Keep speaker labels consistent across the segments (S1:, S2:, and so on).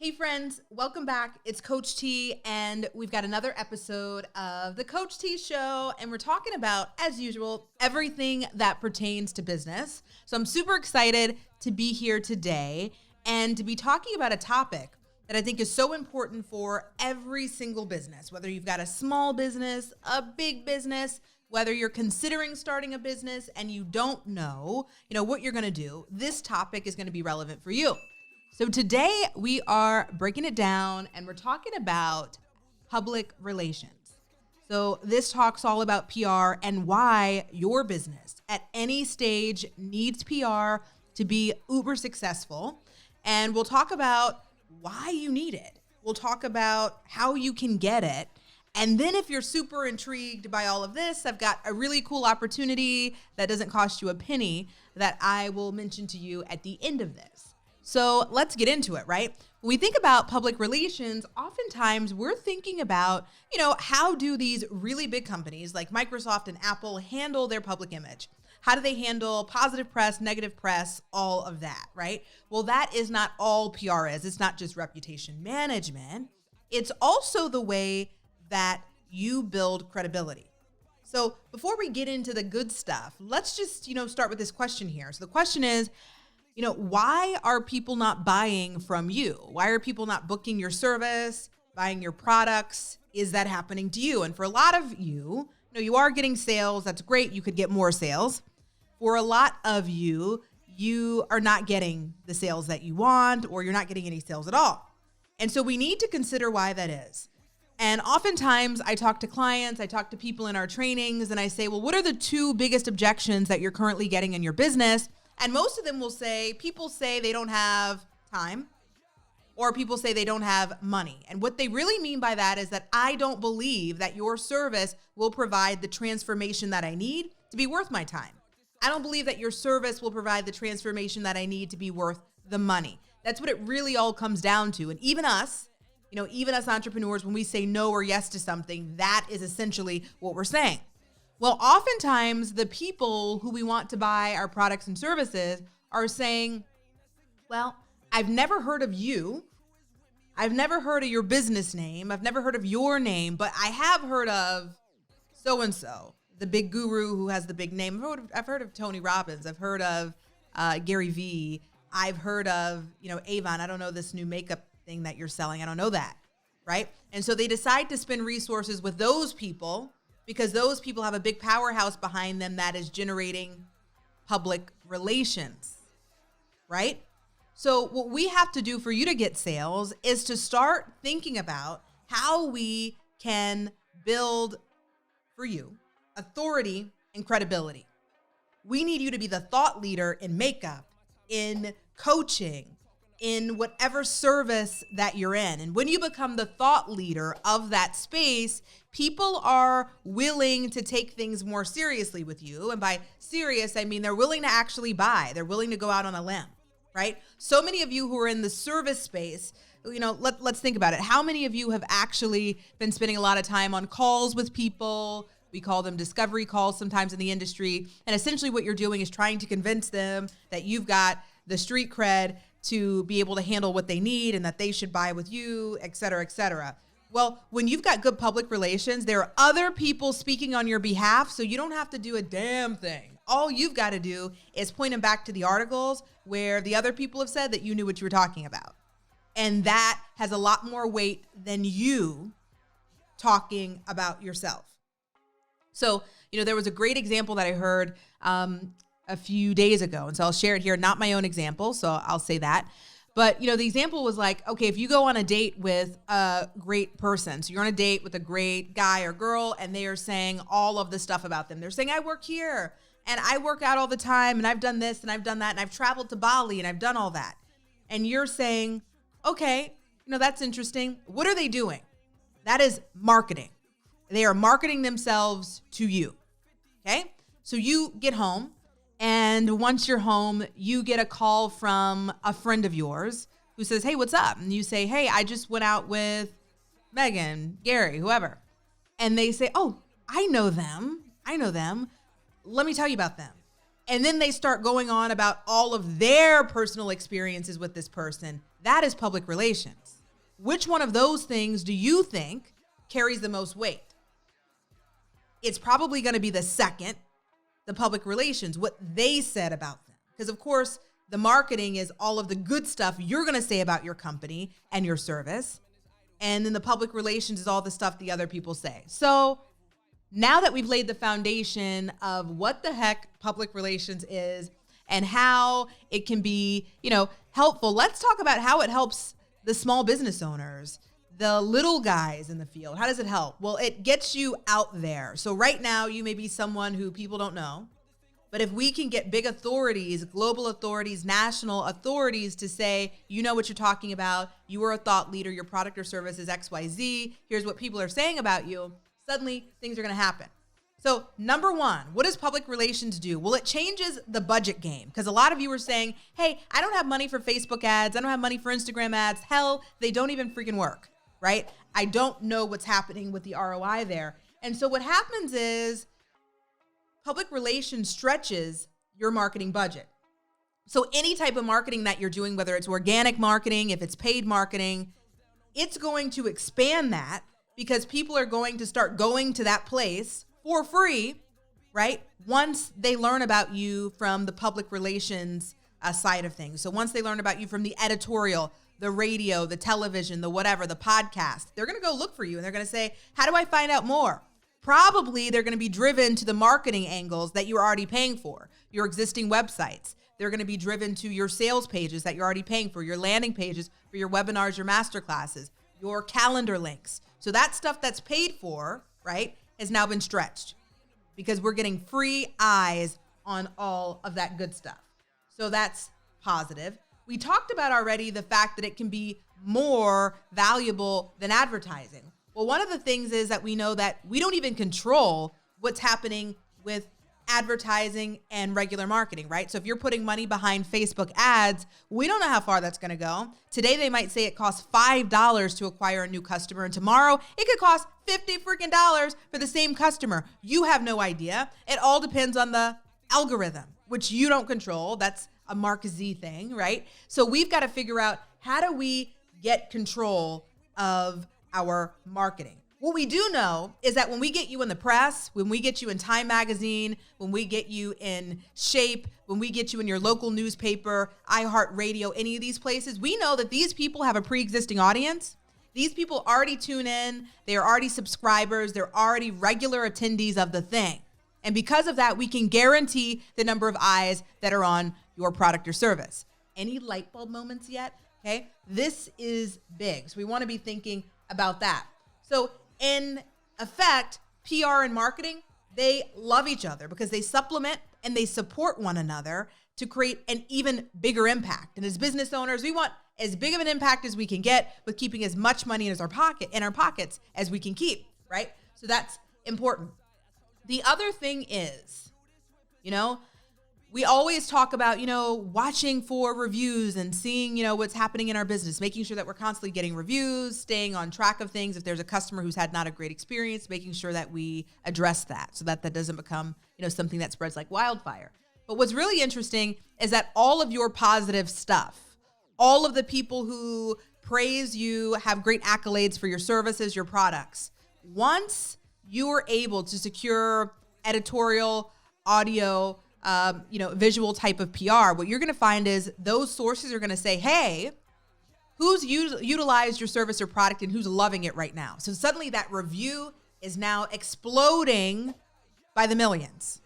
S1: Hey friends, welcome back. It's Coach T, and we've got another episode of the Coach T Show, and we're talking about, as usual, everything that pertains to business. So I'm super excited to be here today and to be talking about a topic that I think is so important for every single business, whether you've got a small business, a big business, whether you're considering starting a business and you don't know, what you're going to do. This topic is going to be relevant for you. So today we are breaking it down and we're talking about public relations. So this talks all about PR and why your business at any stage needs PR to be uber successful. And we'll talk about why you need it. We'll talk about how you can get it. And then if you're super intrigued by all of this, I've got a really cool opportunity that doesn't cost you a penny that I will mention to you at the end of this. So let's get into it, right? When we think about public relations, oftentimes we're thinking about, how do these really big companies like Microsoft and Apple handle their public image? How do they handle positive press, negative press, all of that, right? Well, that is not all PR is. It's not just reputation management. It's also the way that you build credibility. So before we get into the good stuff, let's just, start with this question here. So the question is, why are people not buying from you? Why are people not booking your service, buying your products? Is that happening to you? And for a lot of you, you are getting sales. That's great. You could get more sales. For a lot of you, you are not getting the sales that you want, or you're not getting any sales at all. And so we need to consider why that is. And oftentimes I talk to clients, I talk to people in our trainings, and I say, well, what are the two biggest objections that you're currently getting in your business? And most of them will say, people say they don't have time, or people say they don't have money. And what they really mean by that is that I don't believe that your service will provide the transformation that I need to be worth my time. I don't believe that your service will provide the transformation that I need to be worth the money. That's what it really all comes down to. And even us, even us entrepreneurs, when we say no or yes to something, that is essentially what we're saying. Well, oftentimes the people who we want to buy our products and services are saying, well, I've never heard of you. I've never heard of your business name. I've never heard of your name, but I have heard of so-and-so, the big guru who has the big name. I've heard of Tony Robbins. I've heard of Gary Vee. I've heard of, Avon. I don't know this new makeup thing that you're selling. I don't know that, right? And so they decide to spend resources with those people because those people have a big powerhouse behind them that is generating public relations, right? So what we have to do for you to get sales is to start thinking about how we can build for you authority and credibility. We need you to be the thought leader in makeup, in coaching, in whatever service that you're in. And when you become the thought leader of that space, people are willing to take things more seriously with you. And by serious, I mean they're willing to actually buy. They're willing to go out on a limb, right? So many of you who are in the service space, let's think about it. How many of you have actually been spending a lot of time on calls with people? We call them discovery calls sometimes in the industry. And essentially what you're doing is trying to convince them that you've got the street cred to be able to handle what they need and that they should buy with you, et cetera, et cetera. Well, when you've got good public relations, there are other people speaking on your behalf, so you don't have to do a damn thing. All you've got to do is point them back to the articles where the other people have said that you knew what you were talking about. And that has a lot more weight than you talking about yourself. So, there was a great example that I heard a few days ago. And so I'll share it here, not my own example. So I'll say that. But, the example was like, okay, if you go on a date with a great person, so you're on a date with a great guy or girl, and they are saying all of the stuff about them. They're saying, I work here and I work out all the time and I've done this and I've done that and I've traveled to Bali and I've done all that. And you're saying, okay, that's interesting. What are they doing? That is marketing. They are marketing themselves to you. Okay. So you get home. And once you're home, you get a call from a friend of yours who says, hey, what's up? And you say, hey, I just went out with Megan, Gary, whoever. And they say, oh, I know them. Let me tell you about them. And then they start going on about all of their personal experiences with this person. That is public relations. which one of those things do you think carries the most weight? It's probably going to be the second, the public relations, what they said about them. Because of course, the marketing is all of the good stuff you're going to say about your company and your service. And then the public relations is all the stuff the other people say. So now that we've laid the foundation of what the heck public relations is and how it can be, helpful, let's talk about how it helps the small business owners, the little guys in the field. How does it help? Well, it gets you out there. So right now you may be someone who people don't know, but if we can get big authorities, global authorities, national authorities to say, you know what you're talking about, you are a thought leader, your product or service is XYZ, here's what people are saying about you, suddenly things are going to happen. So number one, what does public relations do? Well, it changes the budget game, because a lot of you are saying, hey, I don't have money for Facebook ads. I don't have money for Instagram ads. Hell, they don't even freaking work, right? I don't know what's happening with the ROI there. And so what happens is public relations stretches your marketing budget. So any type of marketing that you're doing, whether it's organic marketing, if it's paid marketing, it's going to expand that because people are going to start going to that place for free, right? Once they learn about you from the public relations side of things. So once they learn about you from the editorial, the radio, the television, the whatever, the podcast, they're going to go look for you and they're going to say, how do I find out more? Probably they're going to be driven to the marketing angles that you're already paying for, your existing websites. They're going to be driven to your sales pages that you're already paying for, your landing pages for your webinars, your masterclasses, your calendar links. So that stuff that's paid for, right, has now been stretched because we're getting free eyes on all of that good stuff. So that's positive. We talked about already the fact that it can be more valuable than advertising. Well, one of the things is that we know that we don't even control what's happening with advertising and regular marketing, right? So if you're putting money behind Facebook ads, we don't know how far that's going to go. Today, they might say it costs $5 to acquire a new customer, and tomorrow it could cost $50 freaking dollars for the same customer. You have no idea. It all depends on the algorithm, which you don't control. That's a Mark Z thing, right? So we've got to figure out, how do we get control of our marketing? What we do know is that when we get you in the press, when we get you in Time Magazine, when we get you in Shape, when we get you in your local newspaper, iHeartRadio, any of these places, we know that these people have a pre-existing audience. These people already tune in. They are already subscribers. They're already regular attendees of the thing. And because of that, we can guarantee the number of eyes that are on your product or service. Any light bulb moments yet? Okay, this is big. So we want to be thinking about that. So in effect, PR and marketing, they love each other because they supplement and they support one another to create an even bigger impact. And as business owners, we want as big of an impact as we can get with keeping as much money in our pockets as we can keep, right? So that's important. The other thing is, we always talk about, watching for reviews and seeing, what's happening in our business, making sure that we're constantly getting reviews, staying on track of things. If there's a customer who's had not a great experience, making sure that we address that so that doesn't become, something that spreads like wildfire. But what's really interesting is that all of your positive stuff, all of the people who praise you, have great accolades for your services, your products, once you are able to secure editorial, audio, visual type of PR, what you're going to find is those sources are going to say, hey, who's utilized your service or product and who's loving it right now? So suddenly that review is now exploding by the millions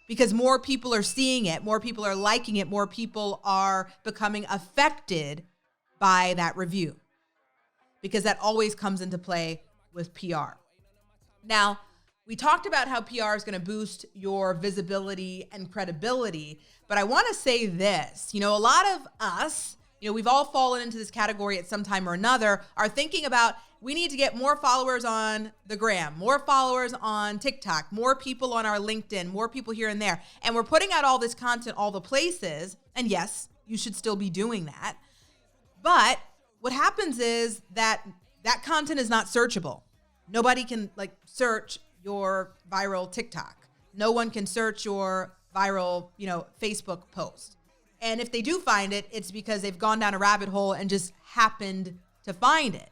S1: because more people are seeing it, more people are liking it, more people are becoming affected by that review because that always comes into play with PR. Now, we talked about how PR is going to boost your visibility and credibility, but I want to say this. A lot of us, we've all fallen into this category at some time or another, are thinking about we need to get more followers on the gram, more followers on TikTok, more people on our LinkedIn, more people here and there. And we're putting out all this content all the places. And yes, you should still be doing that. But what happens is that content is not searchable. Nobody can search your viral TikTok. No one can search your viral, Facebook post. And if they do find it, it's because they've gone down a rabbit hole and just happened to find it.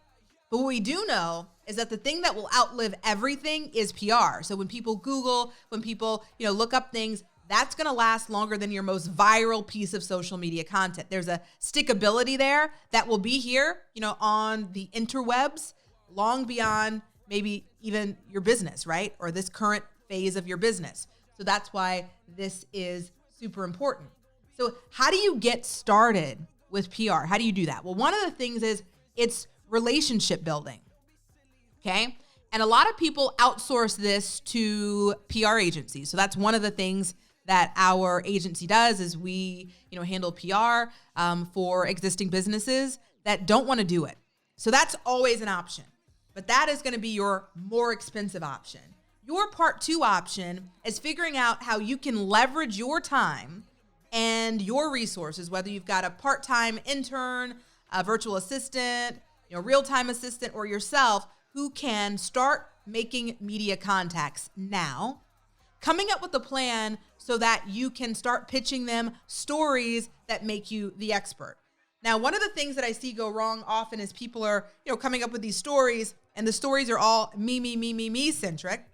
S1: But what we do know is that the thing that will outlive everything is PR. So when people Google, when people, look up things, that's going to last longer than your most viral piece of social media content. There's a stickability there that will be here, on the interwebs long beyond maybe even your business, right? Or this current phase of your business. So that's why this is super important. So how do you get started with PR? How do you do that? Well, one of the things is it's relationship building, okay? And a lot of people outsource this to PR agencies. So that's one of the things that our agency does is we, handle PR for existing businesses that don't want to do it. So that's always an option, but that is going to be your more expensive option. Your part two option is figuring out how you can leverage your time and your resources, whether you've got a part-time intern, a virtual assistant, real-time assistant, or yourself, who can start making media contacts now, coming up with a plan so that you can start pitching them stories that make you the expert. Now, one of the things that I see go wrong often is people are, coming up with these stories, and the stories are all me centric.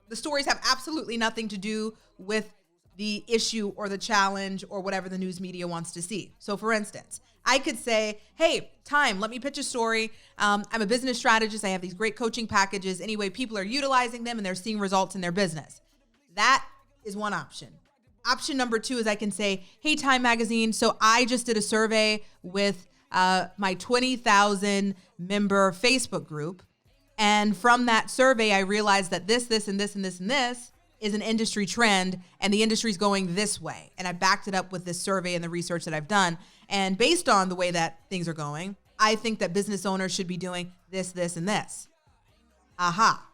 S1: The stories have absolutely nothing to do with the issue or the challenge or whatever the news media wants to see. So for instance, I could say, hey, let me pitch a story. I'm a business strategist. I have these great coaching packages. Anyway, people are utilizing them and they're seeing results in their business. That is one option. Option number two is I can say, hey, Time Magazine. So I just did a survey with my 20,000 member Facebook group. And from that survey, I realized that this, and this, and this, and this is an industry trend, and the industry is going this way. And I backed it up with this survey and the research that I've done. And based on the way that things are going, I think that business owners should be doing this, and this. Aha,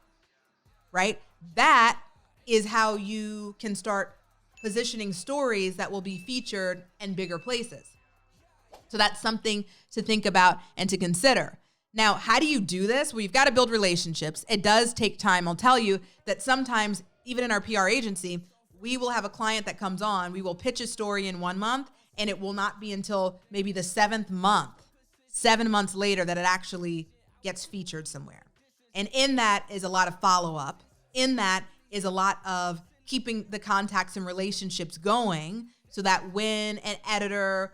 S1: right? That is how you can start positioning stories that will be featured in bigger places. So that's something to think about and to consider. Now, how do you do this? Well, you've got to build relationships. It does take time. I'll tell you that sometimes, even in our PR agency, we will have a client that comes on, we will pitch a story in 1 month, and it will not be until maybe the 7th month, 7 months later, that it actually gets featured somewhere. And in that is a lot of follow-up. In that is a lot of keeping the contacts and relationships going so that when an editor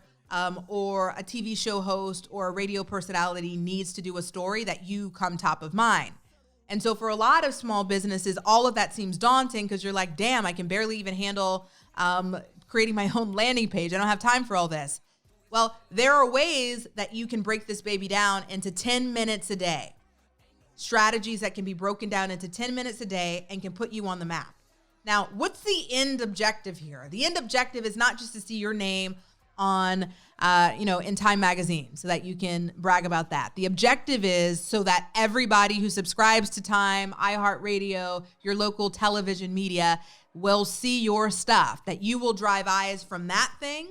S1: or a TV show host or a radio personality needs to do a story, that you come top of mind. And so for a lot of small businesses, all of that seems daunting because you're like, damn, I can barely even handle creating my own landing page. I don't have time for all this. Well, there are ways that you can break this baby down into 10 minutes a day. Strategies that can be broken down into 10 minutes a day and can put you on the map. Now, what's the end objective here? The end objective is not just to see your name on, in Time Magazine so that you can brag about that. The objective is so that everybody who subscribes to Time, iHeartRadio, your local television media will see your stuff, that you will drive eyes from that thing,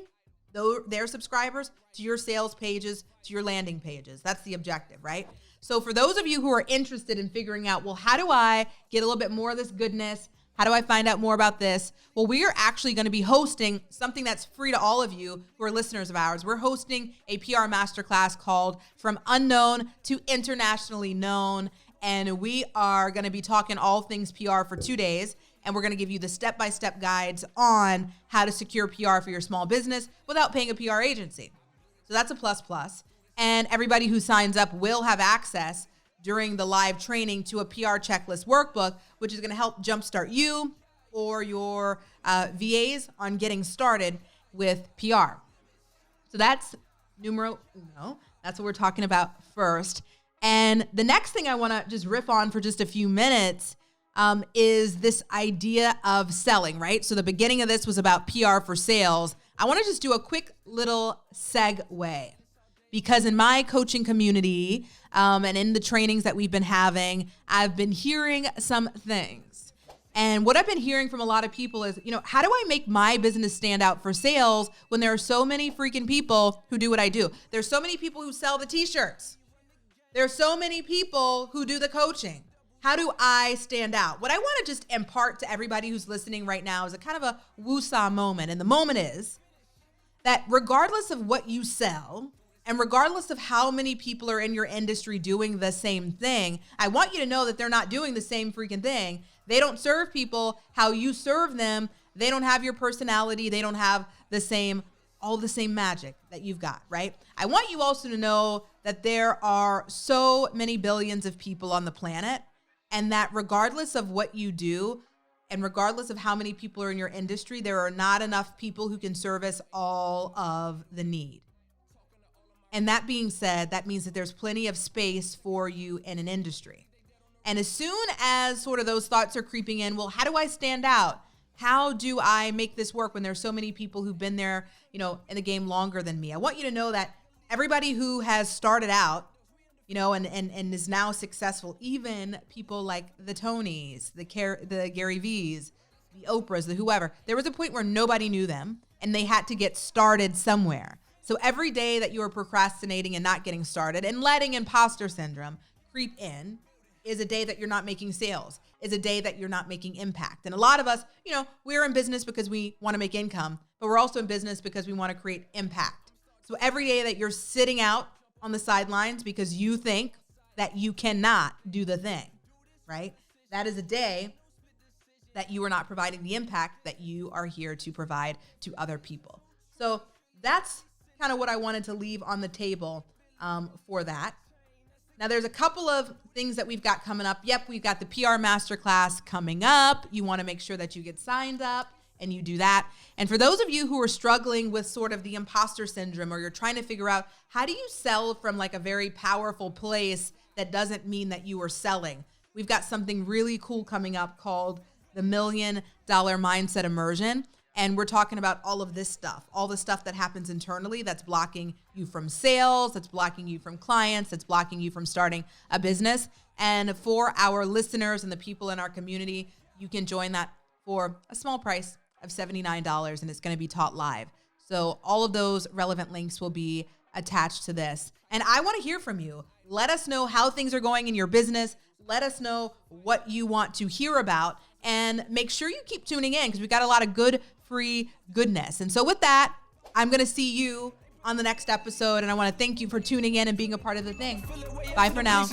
S1: their subscribers, to your sales pages, to your landing pages. That's the objective, right? So for those of you who are interested in figuring out, well, how do I get a little bit more of this goodness? How do I find out more about this? Well, we are actually going to be hosting something that's free to all of you who are listeners of ours. We're hosting a PR masterclass called From Unknown to Internationally Known. And we are going to be talking all things PR for 2 days. And we're going to give you the step-by-step guides on how to secure PR for your small business without paying a PR agency. So that's a plus. And everybody who signs up will have access during the live training to a PR checklist workbook, which is going to help jumpstart you or your VAs on getting started with PR. So that's numero uno. That's what we're talking about first. And the next thing I want to just riff on for just a few minutes is this idea of selling, right? So the beginning of this was about PR for sales. I want to just do a quick little segue. Because in my coaching community and in the trainings that we've been having, I've been hearing some things. And what I've been hearing from a lot of people is, how do I make my business stand out for sales when there are so many freaking people who do what I do? There's so many people who sell the t-shirts. There are so many people who do the coaching. How do I stand out? What I want to just impart to everybody who's listening right now is a kind of a woosah moment. And the moment is that regardless of what you sell, And regardless of how many people are in your industry doing the same thing, I want you to know that they're not doing the same freaking thing. They don't serve people how you serve them. They don't have your personality. They don't have all the same magic that you've got, right? I want you also to know that there are so many billions of people on the planet, and that regardless of what you do, and regardless of how many people are in your industry, there are not enough people who can service all of the need. And that being said, that means that there's plenty of space for you in an industry. And as soon as sort of those thoughts are creeping in, well, how do I stand out? How do I make this work when there's so many people who've been there, in the game longer than me? I want you to know that everybody who has started out, and is now successful, even people like the Tonys, the Gary V's, the Oprahs, the whoever, there was a point where nobody knew them and they had to get started somewhere. So every day that you are procrastinating and not getting started and letting imposter syndrome creep in is a day that you're not making sales, is a day that you're not making impact. And a lot of us, we're in business because we want to make income, but we're also in business because we want to create impact. So every day that you're sitting out on the sidelines because you think that you cannot do the thing, right? That is a day that you are not providing the impact that you are here to provide to other people. So that's kind of what I wanted to leave on the table for that. Now, there's a couple of things that we've got coming up. Yep, we've got the PR Masterclass coming up. You want to make sure that you get signed up and you do that. And for those of you who are struggling with sort of the imposter syndrome, or you're trying to figure out how do you sell from like a very powerful place that doesn't mean that you are selling, we've got something really cool coming up called the $1 Million Mindset Immersion. And we're talking about all of this stuff, all the stuff that happens internally that's blocking you from sales, that's blocking you from clients, that's blocking you from starting a business. And for our listeners and the people in our community, you can join that for a small price of $79, and it's going to be taught live. So all of those relevant links will be attached to this. And I want to hear from you. Let us know how things are going in your business. Let us know what you want to hear about, and make sure you keep tuning in because we've got a lot of good free goodness. And so with that, I'm going to see you on the next episode, and I want to thank you for tuning in and being a part of the thing. Bye for now.